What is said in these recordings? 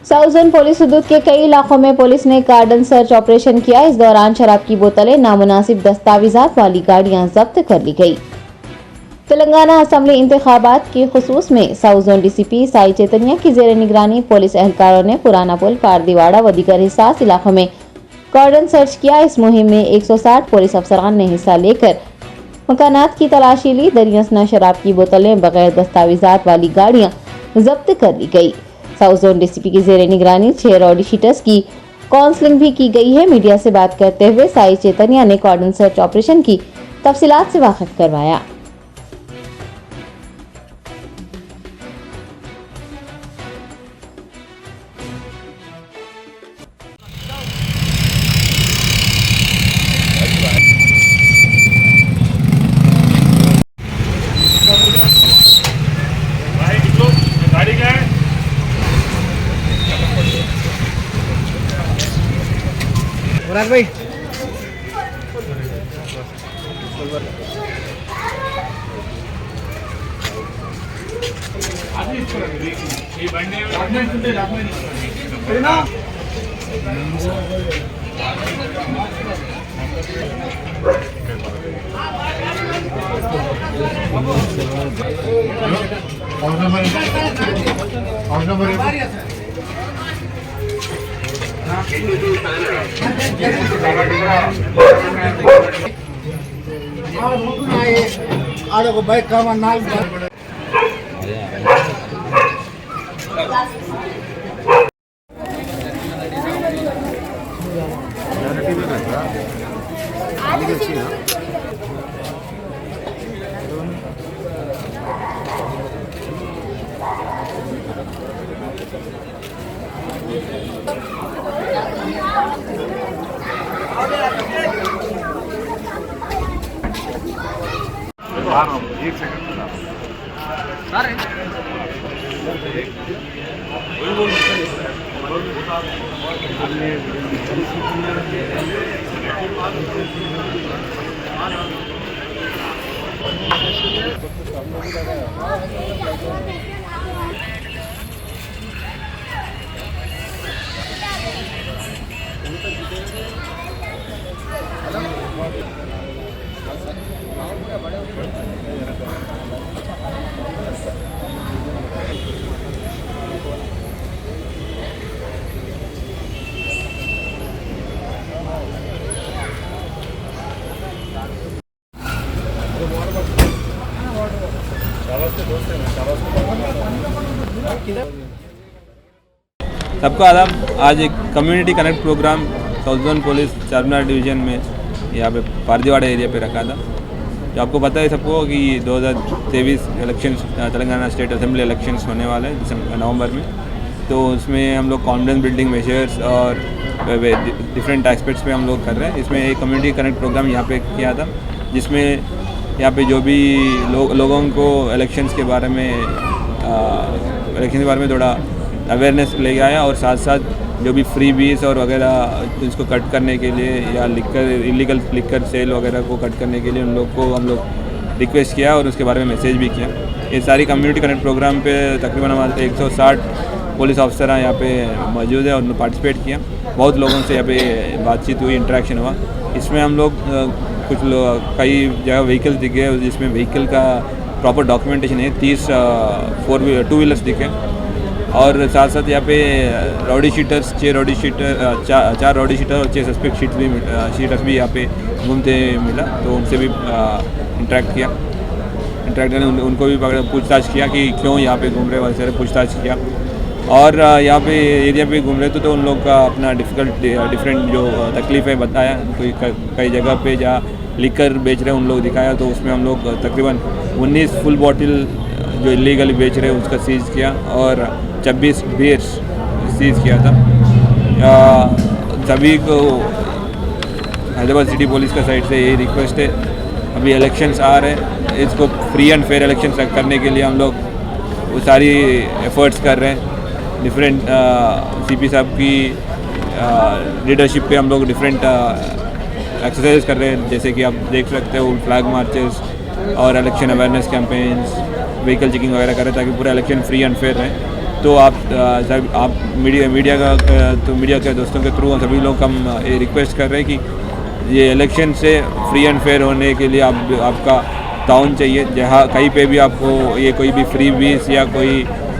South zone police हदूद के कई इलाकों में पुलिस ने कार्डन सर्च ऑपरेशन किया। इस दौरान शराब की बोतलें, नामुनासिब दस्तावेजात वाली गाड़ियां जब्त कर ली गई। तेलंगाना असेंबली इंतखाबात के खुसूस में साउथ जोन डीसीपी साई चैतन्य की जेर निगरानी पुलिस एहलकारों ने पुराना पुल, पारदीवाड़ा व दीगर हिसास इलाकों में कार्डन सर्च किया। इस मुहिम में 160 पुलिस अफसरान ने हिस्सा लेकर मकानात की तलाशी ली। दरियासना शराब की बोतलें, बगैर दस्तावेजात वाली गाड़ियां जब्त कर ली गई। साउथ जोन डीसीपी की जेर निगरानी 6 रॉडी शीटर्स की काउंसलिंग भी की गई है। मीडिया से बात करते हुए साई चैतन्य ने कार्डन सर्च ऑपरेशन की तफसीलात से वाकिफ करवाया। गाड़ी क्या है? मुराद भाई आड़ो बाइक का नाल एक सेकंड सबको आदाब। आज एक community connect programme south zone police Charminar division में यहाँ पे पारदीवाड़ा एरिया पे रखा था। जो आपको पता है सबको कि 2023 elections Telangana state assembly elections होने वाले हैं नवंबर में। तो उसमें हम लोग कॉन्फिडेंस बिल्डिंग मेजर्स और डिफरेंट एस्पेक्ट्स पे हम लोग कर रहे हैं। इसमें एक कम्युनिटी कनेक्ट प्रोग्राम यहाँ पे किया था, जिसमें यहाँ पे जो भी लोगों को इलेक्शंस के बारे में थोड़ा अवेयरनेस ले आया, और साथ साथ जो भी फ्री बीस और वगैरह इसको कट करने के लिए या इलीगल लिकर सेल वगैरह को कट करने के लिए हम लोग रिक्वेस्ट किया और उसके बारे में मैसेज भी किया। ये सारी कम्युनिटी कनेक्ट प्रोग्राम पे तकरीबन हमारे 160 पुलिस अफसर यहाँ पे मौजूद है और उन्होंने पार्टिसिपेट किया। बहुत लोगों से यहाँ पे बातचीत हुई, इंटरेक्शन हुआ। इसमें हम लोग कई जगह व्हीकल्स दिखे जिसमें व्हीकल का प्रॉपर डॉक्यूमेंटेशन है। 30 टू व्हीलर्स दिखे, और साथ साथ यहाँ पे रॉडी शीटर्स 4 रॉडी शीटर और 6 सस्पेक्ट शीटर्स भी यहाँ पे घूमते मिला। तो उनसे भी इंटरेक्ट करने उनको भी पूछताछ किया कि क्यों यहाँ पे घूम रहे, वैसे पूछताछ किया। और यहाँ पे एरिया पे घूम रहे थे तो उन लोग का अपना डिफरेंट जो तकलीफ़ें बताया। कोई कई जगह पे जहाँ लिकर बेच रहे हैं उन लोग दिखाया, तो उसमें हम लोग तकरीबन 19 फुल बॉटल जो इलीगली बेच रहे हैं उसका सीज़ किया, और 26 बीयर्स सीज़ किया था। सभी को हैदराबाद सिटी पुलिस का साइड से यही रिक्वेस्ट है, अभी इलेक्शंस आ रहे हैं, इसको फ्री एंड फेयर इलेक्शंस करने के लिए हम लोग वो सारी एफर्ट्स कर रहे हैं। डिफरेंट सीपी साहब की लीडरशिप पे हम लोग डिफरेंट एक्सरसाइज कर रहे हैं, जैसे कि आप देख सकते हो फ्लैग मार्चेस और election awareness campaigns, vehicle checking वगैरह कर रहे हैं ताकि पूरा इलेक्शन फ्री एंड फेयर रहे। तो आप मीडिया के दोस्तों के थ्रू सभी लोग हम ये रिक्वेस्ट कर रहे हैं कि ये इलेक्शन से फ्री एंड फेयर होने के लिए आपका ताउन चाहिए। जहाँ कहीं पे भी आपको ये कोई भी फ्री बीस या कोई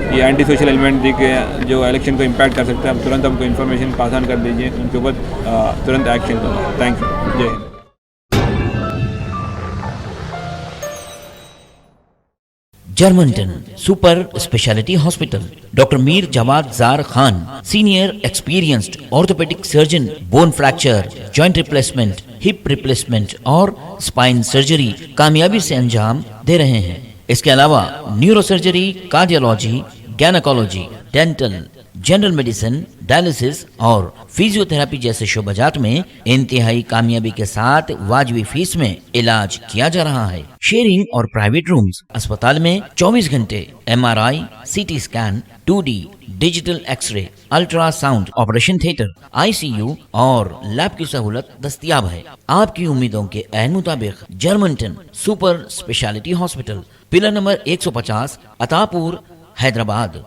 ये एंटी सोशल एलिमेंट दिखे जो इलेक्शन को इम्पैक्ट कर सकते हैं, आप तुरंत हमको इन्फॉर्मेशन पास ऑन कर दीजिए, उनके ऊपर तुरंत एक्शन करो। Thank you. जय हिंद। जर्मनटन super speciality hospital, doctor Mir Jawad Jar Khan, senior experienced orthopaedic surgeon, bone fracture, joint replacement, hip replacement और स्पाइन सर्जरी कामयाबी से अंजाम दे रहे हैं। इसके अलावा neuro surgery, cardiology, gynaecology, dental, general medicine, dialysis और फिजियोथेरेपी जैसे शोबाजात में इंतहाई कामयाबी के साथ वाजबी फीस में इलाज किया जा रहा है। शेयरिंग और प्राइवेट रूम्स, अस्पताल में 24 घंटे MRI, CT scan, 2D digital x-ray, ultrasound, operation theatre, ICU और लैब की सहूलत दस्तयाब है। आपकी उम्मीदों के ऐन मुताबिक Germanten super speciality hospital, pillar number 150, Attapur, Hyderabad.